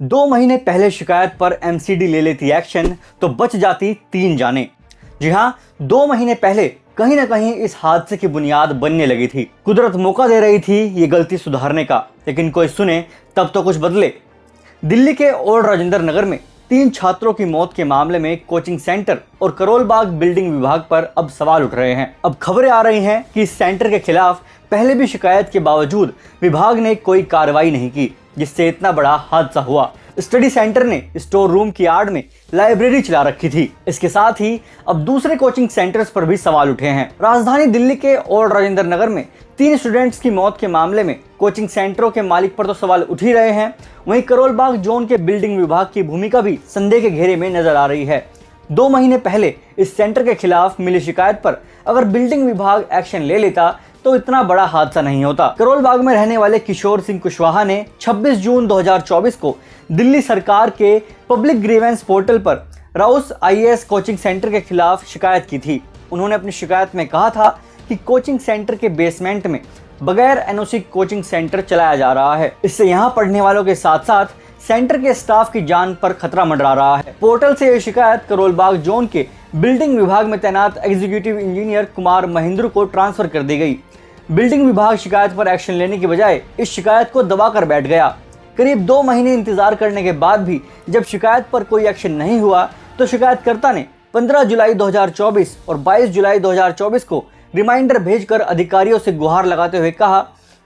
2 महीने पहले शिकायत पर एमसीडी ले लेती एक्शन तो बच जाती 3 जानें। जी हाँ, 2 महीने पहले कहीं ना कहीं इस हादसे की बुनियाद बनने लगी थी। कुदरत मौका दे रही थी ये गलती सुधारने का, लेकिन कोई सुने तब तो कुछ बदले। दिल्ली के ओल्ड राजेंद्र नगर में 3 छात्रों की मौत के मामले में कोचिंग सेंटर और करोल बाग बिल्डिंग विभाग पर अब सवाल उठ रहे हैं। अब खबरें आ रही हैं कि इस सेंटर के खिलाफ पहले भी शिकायत के बावजूद विभाग ने कोई कार्रवाई नहीं की, जिससे इतना बड़ा हादसा हुआ। स्टडी सेंटर ने स्टोर रूम की आड़ में लाइब्रेरी चला रखी थी। इसके साथ ही अब दूसरे कोचिंग सेंटर्स पर भी सवाल उठे हैं। राजधानी दिल्ली के ओल्ड राजेंद्र नगर में 3 स्टूडेंट्स की मौत के मामले में कोचिंग सेंटरों के मालिक पर तो सवाल उठ ही रहे हैं, वहीं करोल बाग जोन के बिल्डिंग विभाग की भूमिका भी संदेह के घेरे में नजर आ रही है। 2 महीने पहले इस सेंटर के खिलाफ मिली शिकायत पर अगर बिल्डिंग विभाग एक्शन ले लेता तो इतना बड़ा हादसा नहीं होता। करोल बाग में रहने वाले किशोर सिंह कुशवाहा ने 26 जून 2024 को दिल्ली सरकार के पब्लिक ग्रीवेंस पोर्टल पर राउस आईएएस कोचिंग सेंटर के खिलाफ शिकायत की थी। उन्होंने अपनी शिकायत में कहा था कि कोचिंग सेंटर के बेसमेंट में बगैर एनओसी कोचिंग सेंटर चलाया जा रहा है। इससे यहां पढ़ने वालों के साथ साथ सेंटर के स्टाफ की जान पर खतरा मंडरा रहा है। पोर्टल से यह शिकायत करोल बाग जोन के बिल्डिंग विभाग में तैनात एग्जीक्यूटिव इंजीनियर कुमार महेंद्र को ट्रांसफर कर दी गई। बिल्डिंग विभाग शिकायत पर एक्शन लेने की बजाय इस शिकायत को दबाकर बैठ गया। करीब 2 महीने इंतजार करने के बाद भी जब शिकायत पर कोई एक्शन नहीं हुआ तो शिकायतकर्ता ने 15 जुलाई 2024 और 22 जुलाई 2024 को रिमाइंडर भेजकर अधिकारियों से गुहार लगाते हुए कहा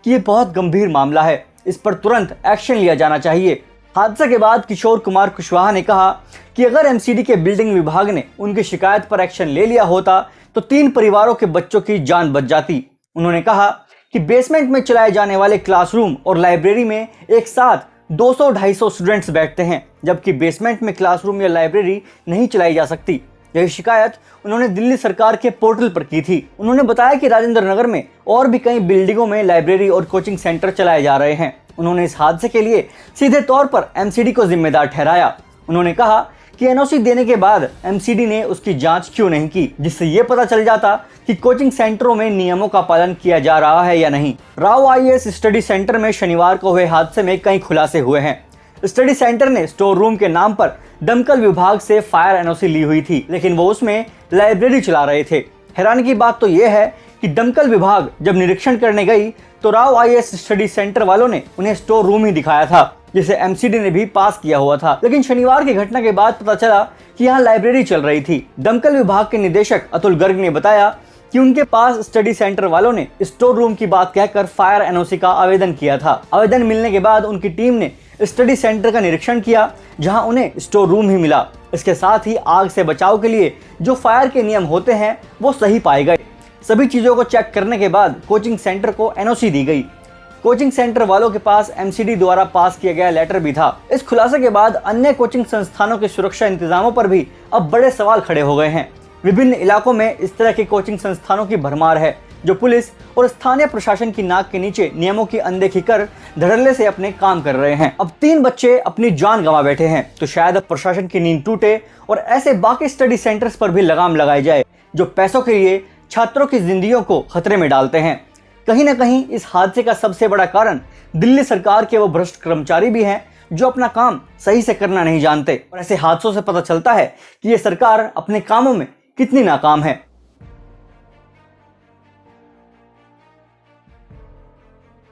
कि ये बहुत गंभीर मामला है, इस पर तुरंत एक्शन लिया जाना चाहिए। हादसे के बाद किशोर कुमार कुशवाहा ने कहा कि अगर एमसीडी के बिल्डिंग विभाग ने उनकी शिकायत पर एक्शन ले लिया होता तो 3 परिवारों के बच्चों की जान बच जाती। उन्होंने कहा कि बेसमेंट में चलाए जाने वाले क्लासरूम और लाइब्रेरी में एक साथ 200-250 स्टूडेंट्स बैठते हैं, जबकि बेसमेंट में क्लासरूम या लाइब्रेरी नहीं चलाई जा सकती। यही शिकायत उन्होंने दिल्ली सरकार के पोर्टल पर की थी। उन्होंने बताया कि राजेंद्र नगर में और भी कई बिल्डिंगों में लाइब्रेरी और कोचिंग सेंटर चलाए जा रहे हैं। उन्होंने इस हादसे के लिए सीधे तौर पर एमसीडी को जिम्मेदार ठहराया। उन्होंने कहा कि एनओसी देने के बाद एमसीडी ने उसकी जांच क्यों नहीं की, जिससे ये पता चल जाता कि कोचिंग सेंटरों में नियमों का पालन किया जा रहा है या नहीं। राव आईएएस स्टडी सेंटर में शनिवार को हुए हादसे में कई खुलासे हुए हैं। स्टडी सेंटर ने स्टोर रूम के नाम पर दमकल विभाग से फायर एनओसी ली हुई थी, लेकिन वो उसमें लाइब्रेरी चला रहे थे। हैरानी की बात तो यह है कि दमकल विभाग जब निरीक्षण करने गई तो राव आईएएस स्टडी सेंटर वालों ने उन्हें स्टोर रूम ही दिखाया था, जिसे एमसीडी ने भी पास किया हुआ था। लेकिन शनिवार की घटना के बाद पता चला कि यहाँ लाइब्रेरी चल रही थी। दमकल विभाग के निदेशक अतुल गर्ग ने बताया कि उनके पास स्टडी सेंटर वालों ने स्टोर रूम की बात कहकर फायर एनओसी का आवेदन किया था। आवेदन मिलने के बाद उनकी टीम ने स्टडी सेंटर का निरीक्षण किया, जहां उन्हें स्टोर रूम ही मिला। इसके साथ ही आग से बचाव के लिए जो फायर के नियम होते हैं वो सही पाए गए। सभी चीजों को चेक करने के बाद कोचिंग सेंटर को एनओसी दी गई। कोचिंग सेंटर वालों के पास एमसीडी द्वारा पास किया गया लेटर भी था। इस खुलासे के बाद अन्य कोचिंग संस्थानों के सुरक्षा इंतजामों पर भी अब बड़े सवाल खड़े हो गए हैं। विभिन्न इलाकों में इस तरह के कोचिंग संस्थानों की भरमार है, जो पुलिस और स्थानीय प्रशासन की नाक के नीचे नियमों की अनदेखी कर धड़ल्ले से अपने काम कर रहे हैं। अब 3 बच्चे अपनी जान गंवा बैठे हैं, तो शायद अब प्रशासन की नींद टूटे और ऐसे बाकी स्टडी सेंटर्स पर भी लगाम लगाई जाए जो पैसों के लिए छात्रों की जिंदगियों को खतरे में डालते हैं। कहीं ना कहीं इस हादसे का सबसे बड़ा कारण दिल्ली सरकार के वो भ्रष्ट कर्मचारी भी हैं जो अपना काम सही से करना नहीं जानते। और ऐसे हादसों से पता चलता है कि ये सरकार अपने कामों में कितनी नाकाम है।